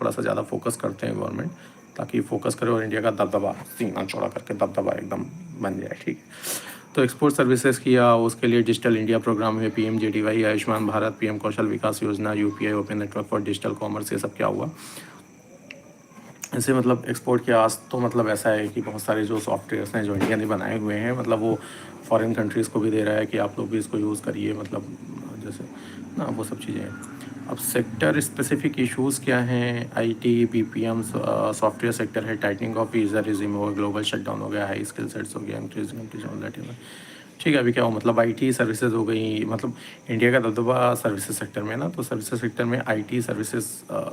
थोड़ा सा ज़्यादा फोकस करते हैं गवर्नमेंट, ताकि फोकस करे और इंडिया का दबदबा सीना चौड़ा करके दबदबा एकदम बन जाए, ठीक है। तो एक्सपोर्ट सर्विसेज किया, उसके लिए डिजिटल इंडिया प्रोग्राम में PMJDY, आयुष्मान भारत, PM कौशल विकास योजना, UPI open network for digital commerce, ये सब क्या हुआ। ऐसे मतलब एक्सपोर्ट किया। आज तो मतलब ऐसा है कि बहुत सारे जो सॉफ्टवेयर्स हैं जो इंडिया ने बनाए हुए हैं, मतलब वो फॉरेन कंट्रीज़ को भी दे रहा है कि आप लोग भी इसको यूज़ करिए, मतलब जैसे ना वो सब चीज़ें हैं। अब सेक्टर स्पेसिफिक इश्यूज़ क्या हैं, IT, BPM, सॉफ्टवेयर सेक्टर है, टाइटनिंग ऑफ वीज़ा रिज्यूम हो गया, ग्लोबल शटडाउन हो गया, हाई स्किल सेट्स हो गया, इंक्रीज कंपटीशन, ठीक है। अभी क्या हो, मतलब IT सर्विसेज हो गई, मतलब इंडिया का दबदबा सर्विसेज सेक्टर में ना, तो सर्विसेज सेक्टर में IT सर्विसेज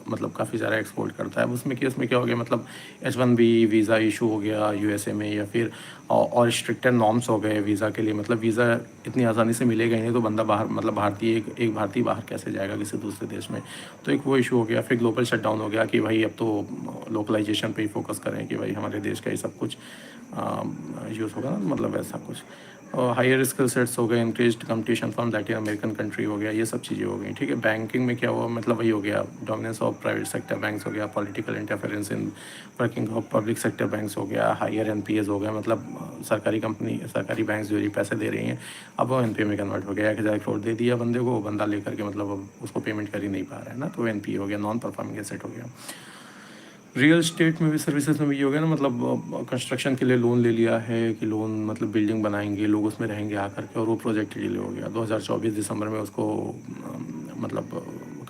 मतलब काफ़ी ज़्यादा एक्सपोर्ट करता है। उसमें क्या हो गया, मतलब H1B वीज़ा इशू हो गया USA में, या फिर और स्ट्रिक्टर नॉर्म्स हो गए वीज़ा के लिए, मतलब वीज़ा इतनी आसानी से मिलेगा ही नहीं, तो बंदा बाहर, मतलब भारतीय एक भारतीय बाहर कैसे जाएगा किसी दूसरे देश में, तो एक वो इशू हो गया। फिर ग्लोबल शटडाउन हो गया कि भाई अब तो लोकलाइजेशन पे ही फोकस करें कि भाई हमारे देश का ही सब कुछ यूज़ होगा ना, मतलब ऐसा कुछ। और हायर स्किल सेट्स हो गए, increased competition from Latin American country हो गया, ये सब चीज़ें हो गई, ठीक है। बैंकिंग में क्या हुआ, मतलब वही हो गया, dominance of private sector banks हो गया, political interference in working of public sector banks हो गया, हायर NPAs हो गया, मतलब सरकारी बैंक्स जो ये पैसे दे रही हैं, अब वो NPA में कन्वर्ट हो गया। 1,000 करोड़ दे दिया बंदे को, बंदा लेकर के मतलब अब उसको पेमेंट कर ही नहीं पा रहा है ना, तो NPA हो गया, नॉन परफॉर्मिंग एसेट हो गया। रियल स्टेट में भी, सर्विसेज में भी ये हो गया ना, मतलब कंस्ट्रक्शन के लिए लोन ले लिया है कि लोन मतलब बिल्डिंग बनाएंगे, लोग उसमें रहेंगे आकर के, और वो प्रोजेक्ट डिले हो गया। 2024 दिसंबर में उसको मतलब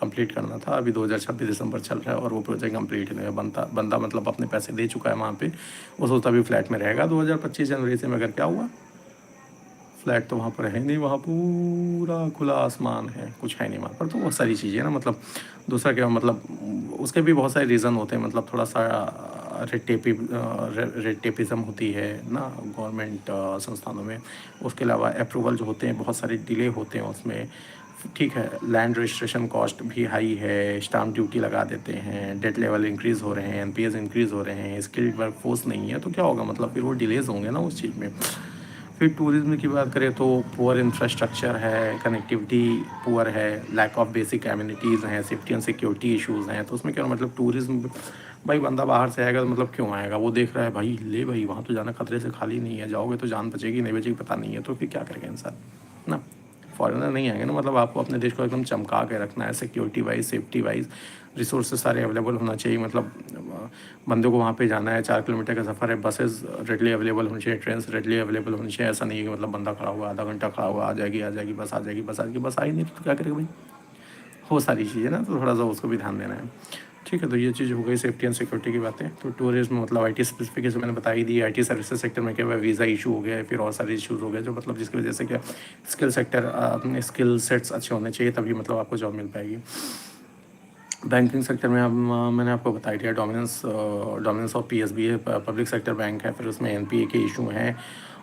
कंप्लीट करना था, अभी 2026 दिसंबर चल रहा है और वो प्रोजेक्ट कंप्लीट नहीं है। बंदा मतलब अपने पैसे दे चुका है वहाँ पे, वो सोचता भी फ्लैट में रहेगा 2025 जनवरी से, मगर क्या हुआ, फ्लैट तो वहाँ पर है नहीं, वहाँ पूरा खुला आसमान है, कुछ है नहीं वहाँ पर। तो बहुत सारी चीज़ें ना, मतलब दूसरा क्या, मतलब उसके भी बहुत सारे रीज़न होते हैं, मतलब थोड़ा सा रेड टेपिज़म होती है ना गवर्नमेंट संस्थानों में। उसके अलावा अप्रूवल जो होते हैं बहुत सारे डिले होते हैं उसमें, ठीक है। लैंड रजिस्ट्रेशन कॉस्ट भी हाई है, स्टाम्प ड्यूटी लगा देते हैं, डेट लेवल इंक्रीज़ हो रहे हैं, NPAs इंक्रीज़ हो रहे हैं, स्किल्ड वर्क फोर्स नहीं है, तो क्या होगा, मतलब फिर वो डिलेज़ होंगे ना उस चीज़ में। फिर टूरिज़्म की बात करें तो पुअर इंफ्रास्ट्रक्चर है, कनेक्टिविटी पुअर है, लैक ऑफ बेसिक एमिनिटीज़ हैं, सेफ्टी एंड सिक्योरिटी इश्यूज़ हैं। तो उसमें क्या, मतलब टूरिज़्म, भाई बंदा बाहर से आएगा तो मतलब क्यों आएगा, वो देख रहा है भाई, ले भाई वहाँ तो जाना खतरे से खाली नहीं है, जाओगे तो जान बचेगी नहीं बचेगी पता नहीं है, तो फिर क्या करेगा इंसान ना। फॉरेनर नहीं आएंगे ना, मतलब आपको अपने देश को एकदम चमका के रखना है, security wise, safety wise, resources सारे अवेलेबल होना चाहिए। मतलब बंदे को वहाँ पे जाना है, 4 किलोमीटर का सफ़र है, बसेस रेडली अवेलेबल होनी चाहिए, ट्रेन रेडली अवेलेबल होनी चाहिए। ऐसा नहीं है कि मतलब बंदा खड़ा हुआ, आधा घंटा खड़ा हुआ, आ जाएगी बस, आ जाएगी बस, बस आई नहीं तो क्या करेगा भाई, वो सारी चीज़ें ना, तो थोड़ा सा उसको भी ध्यान देना है, ठीक है। तो ये चीज़ हो गई सेफ्टी एंड सिक्योरिटी की बातें। तो टूरिज्म मतलब IT स्पेसिफिकेशन मैंने बता ही दी। IT सर्विसेज सेक्टर में क्या हुआ, वीज़ा इशू हो गया है, फिर और सारे इशूज़ हो गए जो मतलब जिसकी वजह से क्या, स्किल सेक्टर अपने स्किल सेट्स अच्छे होने चाहिए, तभी मतलब आपको जॉब मिल पाएगी। बैंकिंग सेक्टर में अब मैंने आपको बता दिया, डोमिनेंस ऑफ PSB है, पब्लिक सेक्टर बैंक है, फिर उसमें NPA के इशू हैं,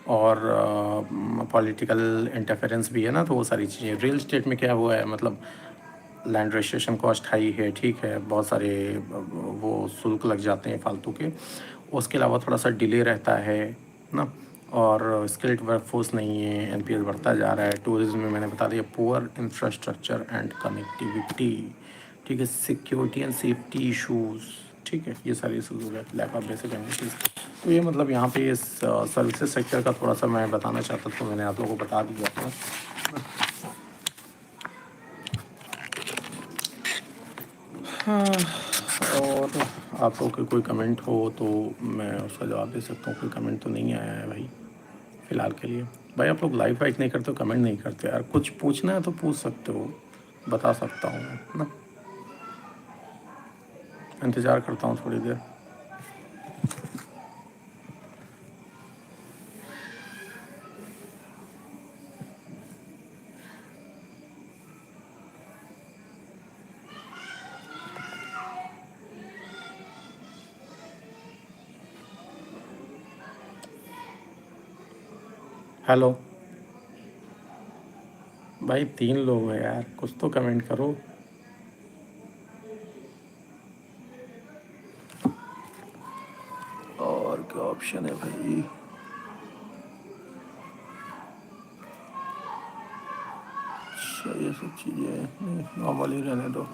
और पॉलिटिकल इंटरफेरेंस भी है ना, तो वो सारी चीज़ें। रियल स्टेट में क्या हुआ है, मतलब लैंड रजिस्ट्रेशन कॉस्ट हाई है, ठीक है, बहुत सारे वो शुल्क लग जाते हैं फालतू के। उसके अलावा थोड़ा सा डिले रहता है ना, और स्किल्ड वर्कफोर्स नहीं है, NPS बढ़ता जा रहा है। टूरिज्म में मैंने बता दिया, पुअर इंफ्रास्ट्रक्चर एंड कनेक्टिविटी, ठीक है, सिक्योरिटी एंड सेफ्टी इशूज़, ठीक है, ये सारे इशूज़ हो गए, लैक ऑफ बेसिक एमिनिटीज़। तो ये मतलब यहाँ पे इस सर्विसेज सेक्टर का थोड़ा सा मैं बताना चाहता था, तो मैंने आप लोगों को बता दिया था। हाँ, और आप लोगों के कोई कमेंट हो तो मैं उसका जवाब दे सकता हूँ। कोई कमेंट तो नहीं आया है भाई फ़िलहाल के लिए। भाई आप लोग लाइक वाइक नहीं करते हो, कमेंट नहीं करते यार। कुछ पूछना है तो पूछ सकते हो, बता सकता हूँ ना। इंतज़ार करता हूँ थोड़ी देर। हेलो भाई, 3 लोग हैं यार, कुछ तो कमेंट करो। और क्या ऑप्शन है भाई, अच्छा ये सब चीज़ें नहीं, नॉर्मल ही रहने दो।